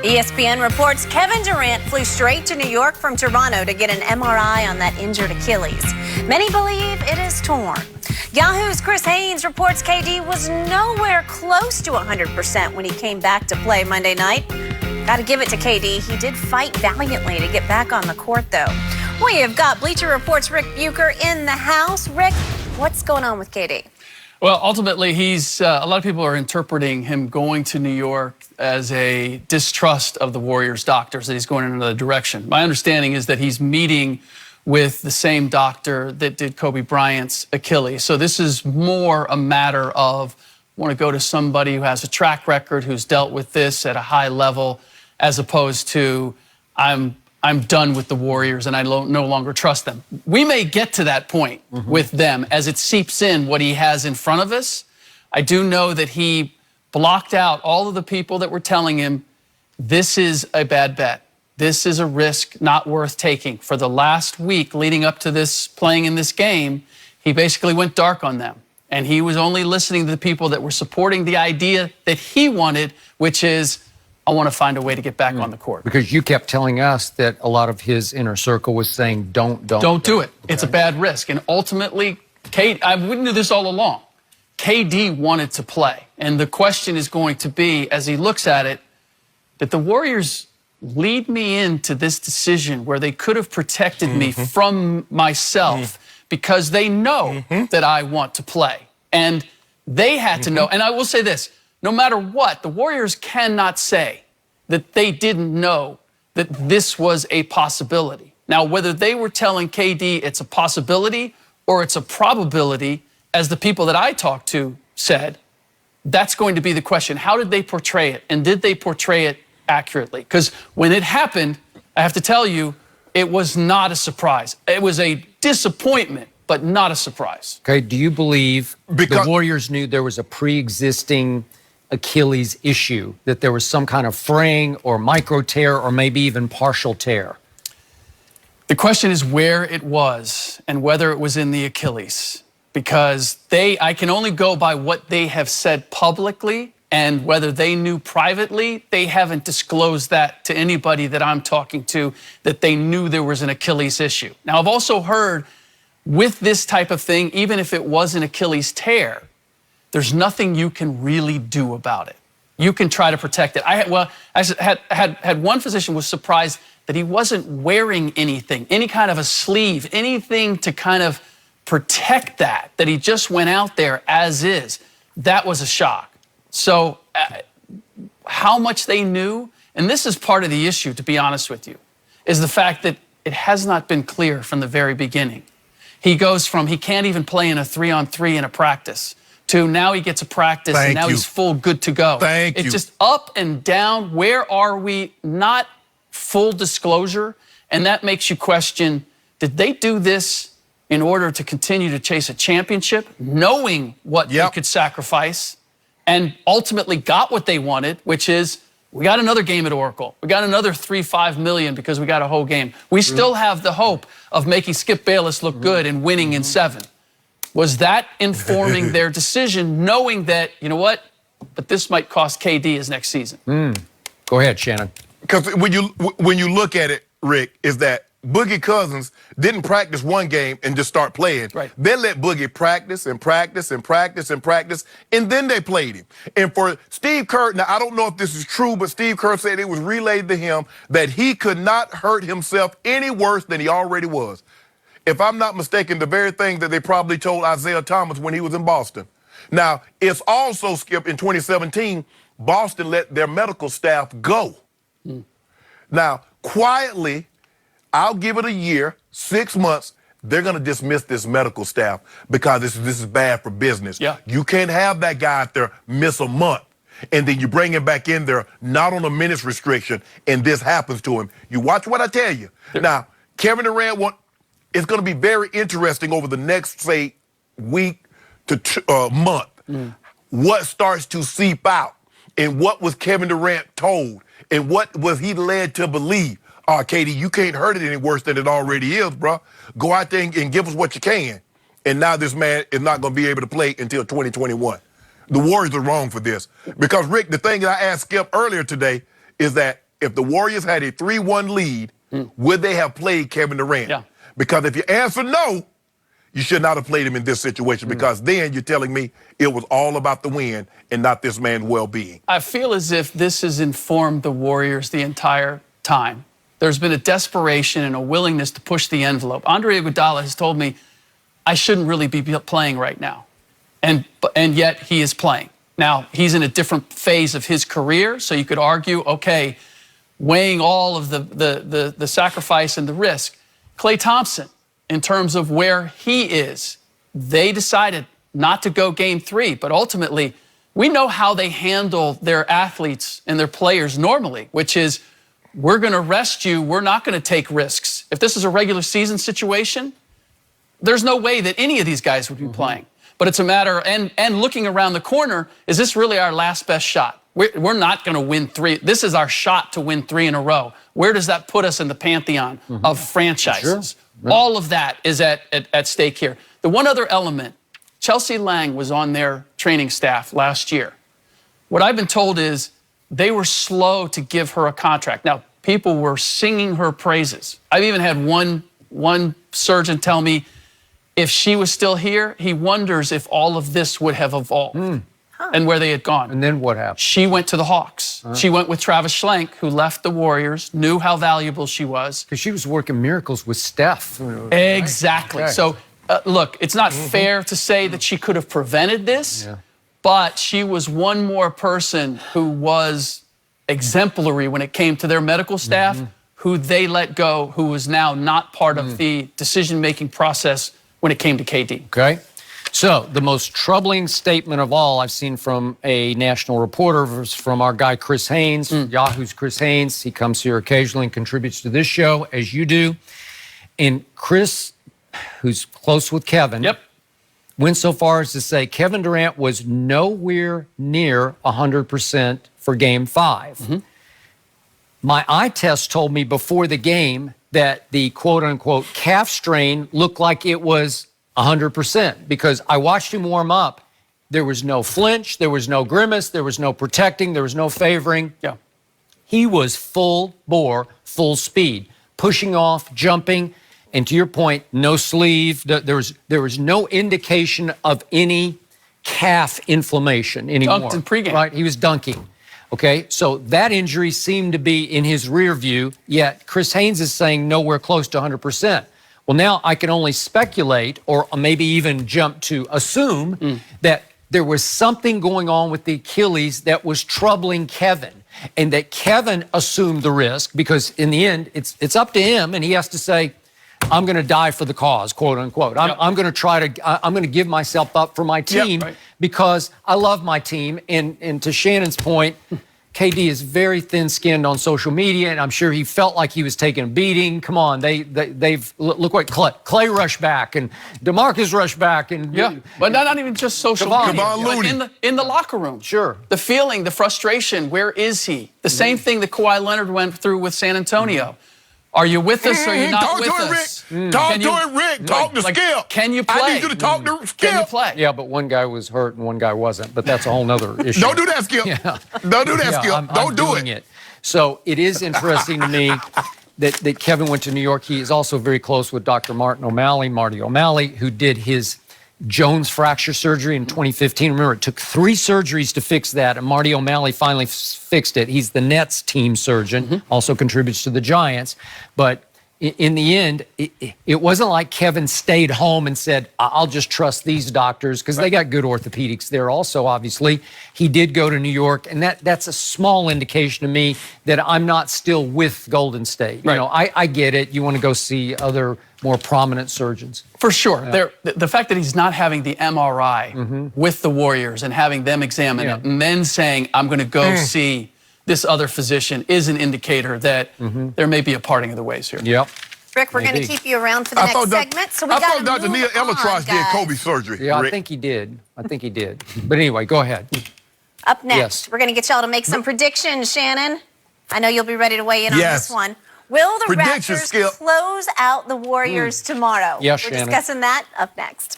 ESPN reports Kevin Durant flew straight to New York from Toronto to get an MRI on that injured Achilles. Many believe it is torn. Yahoo's Chris Haynes reports KD was nowhere close to 100% when he came back to play Monday night. Got to give it to KD. He did fight valiantly to get back on the court, though. We have got Bleacher Report's RIC BUCHER in the house. Rick, what's going on with KD? Well, ultimately, a lot of people are interpreting him going to New York as a distrust of the Warriors doctors, that he's going in another direction. My understanding is that he's meeting with the same doctor that did Kobe Bryant's Achilles. So this is more a matter of, want to go to somebody who has a track record, who's dealt with this at a high level, as opposed to, I'm done with the Warriors and I no longer trust them. We may get to that point with them as it seeps in what he has in front of us. I do know that he blocked out all of the people that were telling him, this is a bad bet. This is a risk not worth taking. For the last week leading up to this, playing in this game, he basically went dark on them. And he was only listening to the people that were supporting the idea that he wanted, which is, I want to find a way to get back on the court. Because you kept telling us that a lot of his inner circle was saying, don't do it. Okay. It's a bad risk. And ultimately, we knew this all along. KD wanted to play. And the question is going to be, as he looks at it, did the Warriors lead me into this decision where they could have protected me from myself because they know that I want to play? And they had to know. And I will say this. No matter what, the Warriors cannot say that they didn't know that this was a possibility. Now, whether they were telling KD it's a possibility or it's a probability, as the people that I talked to said, that's going to be the question. How did they portray it? And did they portray it accurately? Because when it happened, I have to tell you, it was not a surprise. It was a disappointment, but not a surprise. Okay, do you believe the Warriors knew there was a pre-existing Achilles issue, that there was some kind of fraying or micro tear or maybe even partial tear? The question is where it was and whether it was in the Achilles, because I can only go by what they have said publicly, and whether they knew privately, they haven't disclosed that to anybody that I'm talking to, that they knew there was an Achilles issue. Now, I've also heard with this type of thing, even if it was an Achilles tear, there's nothing you can really do about it. You can try to protect it. I had one physician was surprised that he wasn't wearing anything, any kind of a sleeve, anything to kind of protect that he just went out there as is. That was a shock. So how much they knew, and this is part of the issue, to be honest with you, is the fact that it has not been clear from the very beginning. He goes from he can't even play in a 3-on-3 in a practice to now he gets a practice and now he's full good to go. It's just up and down. Where are we? Not full disclosure. And that makes you question, did they do this in order to continue to chase a championship, knowing what they could sacrifice, and ultimately got what they wanted, which is, we got another game at Oracle. We got another $3-5 million because we got a whole game. We still have the hope of making Skip Bayless look good and winning in 7. Was that informing their decision, knowing that, you know what, but this might cost KD his next season? Go ahead, Shannon. Because when you look at it, Rick, is that Boogie Cousins didn't practice one game and just start playing. Right. They let Boogie practice and practice and practice and practice, and then they played him. And for Steve Kerr, now I don't know if this is true, but Steve Kerr said it was relayed to him that he could not hurt himself any worse than he already was. If I'm not mistaken, the very thing that they probably told Isaiah Thomas when he was in Boston. Now, it's also, Skip, in 2017, Boston let their medical staff go. Now, quietly, I'll give it a year, 6 months, they're going to dismiss this medical staff because this is bad for business. Yeah. You can't have that guy out there miss a month, and then you bring him back in there, not on a minutes restriction, and this happens to him. You watch what I tell you. Now, Kevin Durant it's going to be very interesting over the next, say, week to month. What starts to seep out, and what was Kevin Durant told, and what was he led to believe? KD, you can't hurt it any worse than it already is, bro. Go out there and give us what you can. And now this man is not going to be able to play until 2021. The Warriors are wrong for this. Because, Rick, the thing that I asked Skip earlier today is that if the Warriors had a 3-1 lead, would they have played Kevin Durant? Yeah. Because if you answer no, you should not have played him in this situation, because then you're telling me it was all about the win and not this man's well-being. I feel as if this has informed the Warriors the entire time. There's been a desperation and a willingness to push the envelope. Andre Iguodala has told me I shouldn't really be playing right now, and yet he is playing. Now, he's in a different phase of his career, so you could argue, okay, weighing all of the sacrifice and the risk. Klay Thompson, in terms of where he is, they decided not to go game 3, but ultimately, we know how they handle their athletes and their players normally, which is, we're going to rest you, we're not going to take risks. If this is a regular season situation, there's no way that any of these guys would be playing. But it's a matter, and looking around the corner, is this really our last best shot? We're not going to win 3. This is our shot to win 3 in a row. Where does that put us in the pantheon of franchises? Sure. All of that is at stake here. The one other element, Chelsea Lang was on their training staff last year. What I've been told is they were slow to give her a contract. Now, people were singing her praises. I've even had one surgeon tell me if she was still here, he wonders if all of this would have evolved and where they had gone. And then what happened? She went to the Hawks. She went with Travis Schlenk, who left the Warriors, knew how valuable she was. Because she was working miracles with Steph. Exactly. Okay. So, look, it's not fair to say that she could have prevented this, but she was one more person who was exemplary when it came to their medical staff, who they let go, who was now not part of the decision-making process when it came to KD. Okay. So the most troubling statement of all I've seen from a national reporter was from our guy Chris Haynes, Yahoo's Chris Haynes. He comes here occasionally and contributes to this show, as you do. And Chris, who's close with Kevin, went so far as to say Kevin Durant was nowhere near 100% for Game 5. My eye test told me before the game that the quote-unquote calf strain looked like it was 100%, because I watched him warm up. There was no flinch, there was no grimace, there was no protecting, there was no favoring. He was full bore, full speed, pushing off, jumping, and to your point, no sleeve. There was no indication of any calf inflammation anymore. Dunked in pregame. Right, he was dunking. Okay, so that injury seemed to be in his rear view, yet Chris Haynes is saying nowhere close to 100%. Well, now I can only speculate, or maybe even jump to assume that there was something going on with the Achilles that was troubling Kevin, and that Kevin assumed the risk, because in the end, it's up to him, and he has to say, I'm going to die for the cause, quote unquote. I'm going to give myself up for my team because I love my team. And to Shannon's point, KD is very thin-skinned on social media, and I'm sure he felt like he was taking a beating. Come on, they've look what Clay rushed back and DeMarcus rushed back, and but not even just social media. In the locker room, the feeling, the frustration. Where is he? The same thing that Kawhi Leonard went through with San Antonio. Are you with us or are you not with us? Talk to it, Rick. Talk to Skip. Can you play? I need you to talk to Skip. Can you play? Yeah, but one guy was hurt and one guy wasn't. But that's a whole nother issue. Don't do that, Skip. Don't do that, Skip. Don't do it. So it is interesting to me that Kevin went to New York. He is also very close with Dr. Marty O'Malley, who did his Jones fracture surgery in 2015. Remember, it took 3 surgeries to fix that, and Marty O'Malley finally fixed it. He's the Nets team surgeon, also contributes to the Giants. But in the end, it wasn't like Kevin stayed home and said, I'll just trust these doctors, because they got good orthopedics there also, obviously. He did go to New York, and that's a small indication to me that I'm not still with Golden State. You know, I get it. You want to go see other more prominent surgeons. For sure. The fact that he's not having the MRI with the Warriors and having them examine it and then saying, I'm going to go see this other physician is an indicator that there may be a parting of the ways here. Rick, we're going to keep you around for the next segment. So I thought Dr. Neil Elatrosh did Kobe surgery. Yeah, Rick. I think he did. But anyway, go ahead. Up next, we're going to get y'all to make some predictions, Shannon. I know you'll be ready to weigh in on this one. Will the Raptors close out the Warriors tomorrow? Yes, We're Shannon. discussing that up next.